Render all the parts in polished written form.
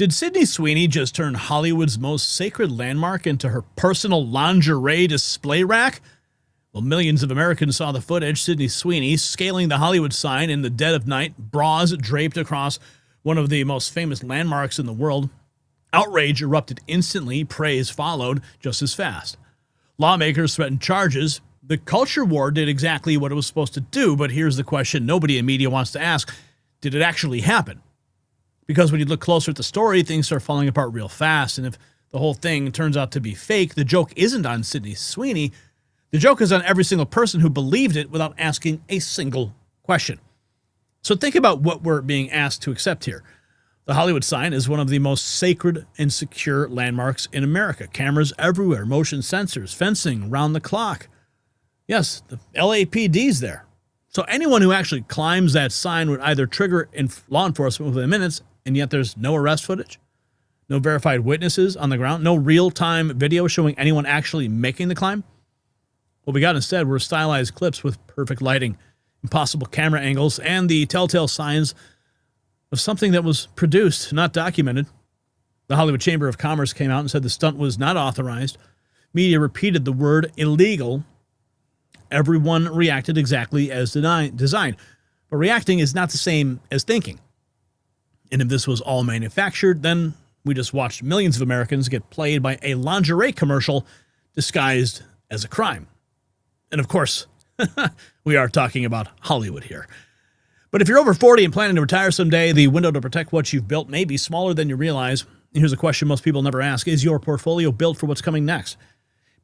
Did Sydney Sweeney just turn Hollywood's most sacred landmark into her personal lingerie display rack? Well, millions of Americans saw the footage. Sydney Sweeney scaling the Hollywood sign in the dead of night, bras draped across one of the most famous landmarks in the world. Outrage erupted instantly. Praise followed just as fast. Lawmakers threatened charges. The culture war did exactly what it was supposed to do, but here's the question nobody in media wants to ask. Did it actually happen? Because when you look closer at the story, things start falling apart real fast, and if the whole thing turns out to be fake, the joke isn't on Sydney Sweeney. The joke is on every single person who believed it without asking a single question. So think about what we're being asked to accept here. The Hollywood sign is one of the most sacred and secure landmarks in America. Cameras everywhere, motion sensors, fencing around the clock. Yes, the LAPD's there. So anyone who actually climbs that sign would either trigger law enforcement within minutes, and yet there's no arrest footage, no verified witnesses on the ground, no real-time video showing anyone actually making the climb. What we got instead were stylized clips with perfect lighting, impossible camera angles, and the telltale signs of something that was produced, not documented. The Hollywood Chamber of Commerce came out and said the stunt was not authorized. Media repeated the word illegal. Everyone reacted exactly as designed. But reacting is not the same as thinking. And if this was all manufactured, then we just watched millions of Americans get played by a lingerie commercial disguised as a crime. And of course, we are talking about Hollywood here. But if you're over 40 and planning to retire someday, the window to protect what you've built may be smaller than you realize. Here's a question most people never ask. Is your portfolio built for what's coming next?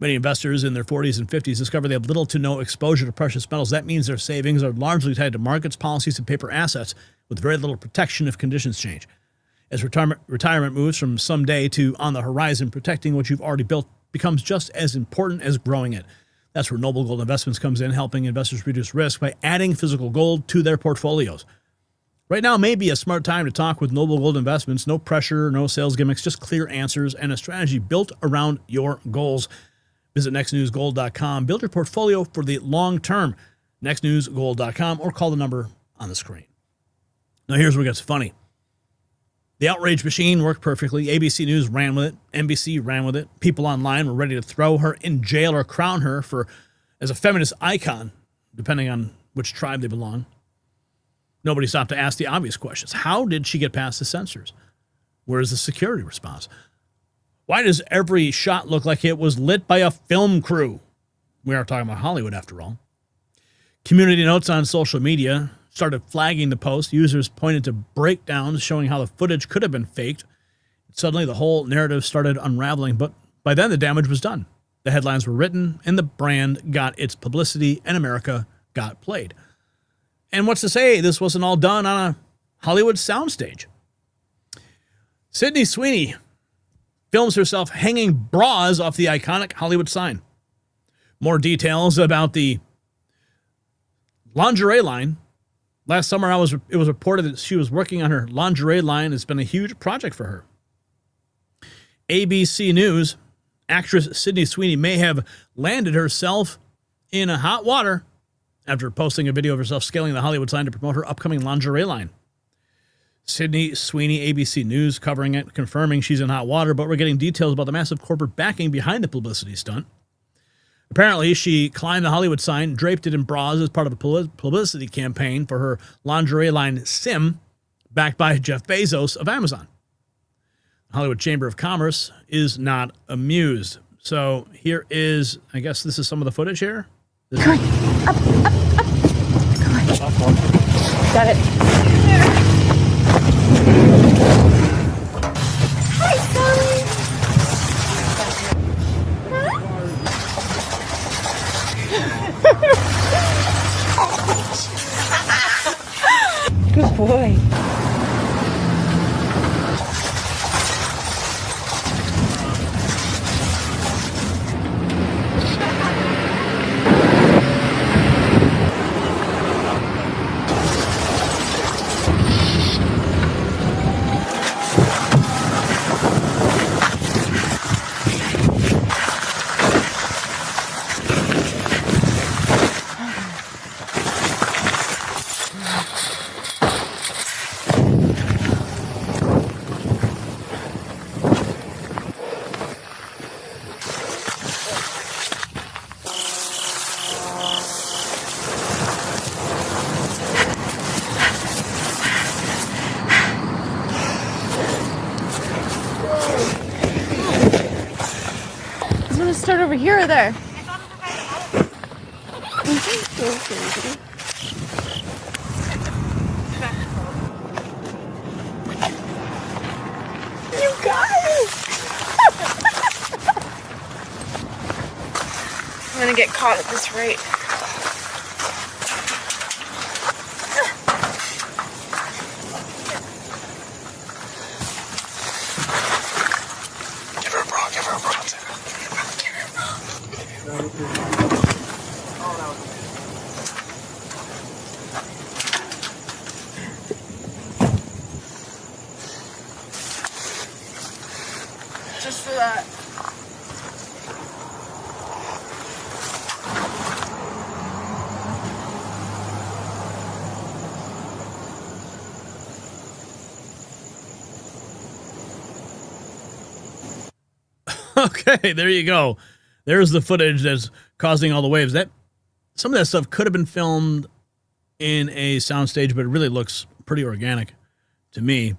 Many investors in their 40s and 50s discover they have little to no exposure to precious metals. That means their savings are largely tied to markets, policies, and paper assets with very little protection if conditions change. As retirement moves from someday to on the horizon, protecting what you've already built becomes just as important as growing it. That's where Noble Gold Investments comes in, helping investors reduce risk by adding physical gold to their portfolios. Right now may be a smart time to talk with Noble Gold Investments. No pressure, no sales gimmicks, just clear answers and a strategy built around your goals. Visit nextnewsgold.com. Build your portfolio for the long term. Nextnewsgold.com or call the number on the screen. Now here's where it gets funny. The outrage machine worked perfectly. ABC News ran with it. NBC ran with it. People online were ready to throw her in jail or crown her as a feminist icon, depending on which tribe they belong. Nobody stopped to ask the obvious questions. How did she get past the censors? Where's the security response? Why does every shot look like it was lit by a film crew? We are talking about Hollywood, after all. Community notes on social media started flagging the post. Users pointed to breakdowns showing how the footage could have been faked. Suddenly, the whole narrative started unraveling, but by then the damage was done. The headlines were written, and the brand got its publicity, and America got played. And what's to say this wasn't all done on a Hollywood soundstage? Sydney Sweeney films herself hanging bras off the iconic Hollywood sign. More details about the lingerie line. Last summer, it was reported that she was working on her lingerie line. It's been a huge project for her. ABC News, actress Sydney Sweeney may have landed herself in a hot water after posting a video of herself scaling the Hollywood sign to promote her upcoming lingerie line. Sydney Sweeney, ABC News, covering it, confirming she's in hot water, but we're getting details about the massive corporate backing behind the publicity stunt. Apparently, she climbed the Hollywood sign, draped it in bras as part of a publicity campaign for her lingerie line Sim, backed by Jeff Bezos of Amazon. The Hollywood Chamber of Commerce is not amused. So here is, I guess this is some of the footage here. Come on, up. Come on. Got it. Hi, Sally. Good boy. start over here or there? You guys! I'm gonna get caught at this rate. Give her a bra, give her a bra. Just for that. Okay, there you go. There's the footage that's causing all the waves. That some of that stuff could have been filmed in a soundstage, but it really looks pretty organic to me.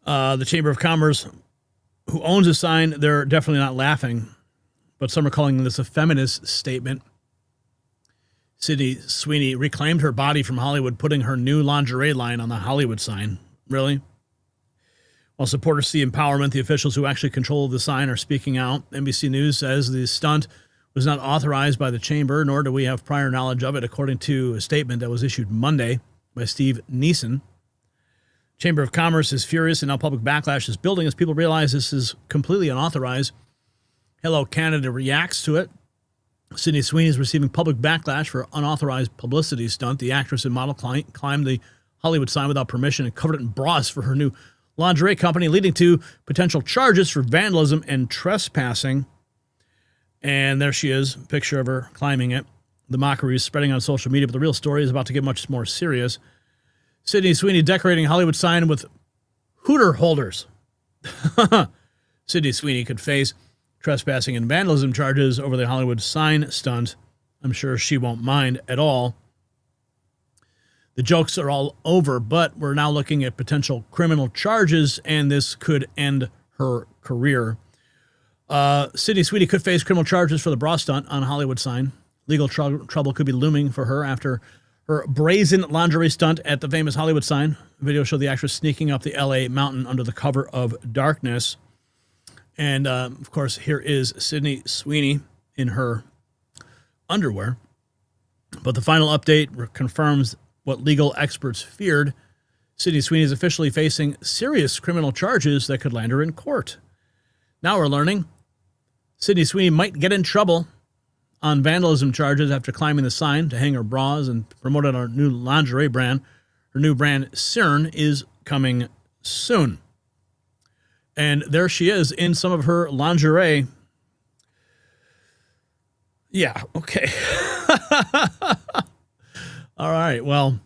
The Chamber of Commerce, who owns a sign, they're definitely not laughing, but some are calling this a feminist statement. Sydney Sweeney reclaimed her body from Hollywood, putting her new lingerie line on the Hollywood sign. Really? While supporters see empowerment, the officials who actually control the sign are speaking out. NBC News says the stunt was not authorized by the chamber, nor do we have prior knowledge of it, according to a statement that was issued Monday by Steve Neeson. Chamber of Commerce is furious, and now public backlash is building as people realize this is completely unauthorized. Hello Canada reacts to it. Sydney Sweeney is receiving public backlash for unauthorized publicity stunt. The actress and model climbed the Hollywood sign without permission and covered it in bras for her new lingerie company, leading to potential charges for vandalism and trespassing. And there she is, a picture of her climbing it. The mockery is spreading on social media, but the real story is about to get much more serious. Sydney Sweeney decorating Hollywood sign with hooter holders. Sydney Sweeney could face trespassing and vandalism charges over the Hollywood sign stunt. I'm sure she won't mind at all. The jokes are all over, but we're now looking at potential criminal charges, and this could end her career. Sydney Sweeney could face criminal charges for the bra stunt on a Hollywood sign. Legal trouble could be looming for her after her brazen lingerie stunt at the famous Hollywood sign. The video showed the actress sneaking up the LA mountain under the cover of darkness. And, of course, here is Sydney Sweeney in her underwear. But the final update confirms what legal experts feared. Sydney Sweeney is officially facing serious criminal charges that could land her in court. Now we're learning Sydney Sweeney might get in trouble on vandalism charges after climbing the sign to hang her bras and promoted our new lingerie brand. Her new brand, CERN, is coming soon. And there she is in some of her lingerie. Yeah, okay. All right, well,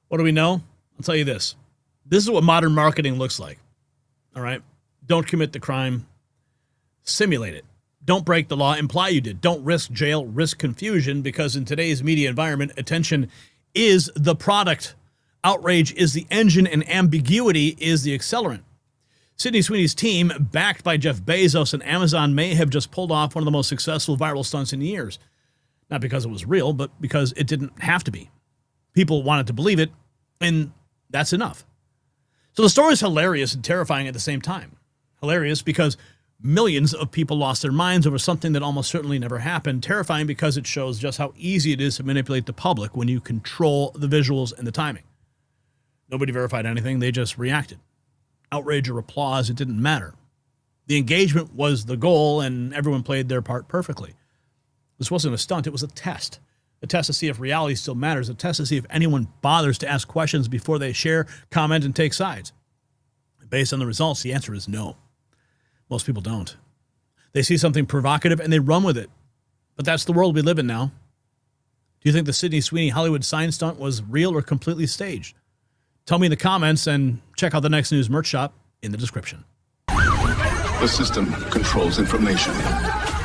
what do we know? I'll tell you this. This is what modern marketing looks like. All right? Don't commit the crime. Simulate it. Don't break the law. Imply you did. Don't risk jail, risk confusion, because in today's media environment, attention is the product. Outrage is the engine, and ambiguity is the accelerant. Sydney Sweeney's team, backed by Jeff Bezos and Amazon, may have just pulled off one of the most successful viral stunts in years. Not because it was real, but because it didn't have to be. People wanted to believe it, and that's enough. So the story is hilarious and terrifying at the same time. Hilarious because millions of people lost their minds over something that almost certainly never happened. Terrifying because it shows just how easy it is to manipulate the public when you control the visuals and the timing. Nobody verified anything. They just reacted. Outrage or applause, it didn't matter. The engagement was the goal, and everyone played their part perfectly. This wasn't a stunt. It was a test. A test to see if reality still matters. A test to see if anyone bothers to ask questions before they share, comment, and take sides. Based on the results, the answer is no. Most people don't. They see something provocative and they run with it. But that's the world we live in now. Do you think the Sydney Sweeney Hollywood sign stunt was real or completely staged? Tell me in the comments, and check out the Next News merch shop in the description. The system controls information.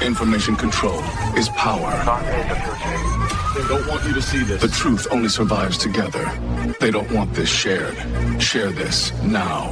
Information control is power. They don't want you to see this. The truth only survives together. They don't want this shared. Share this now.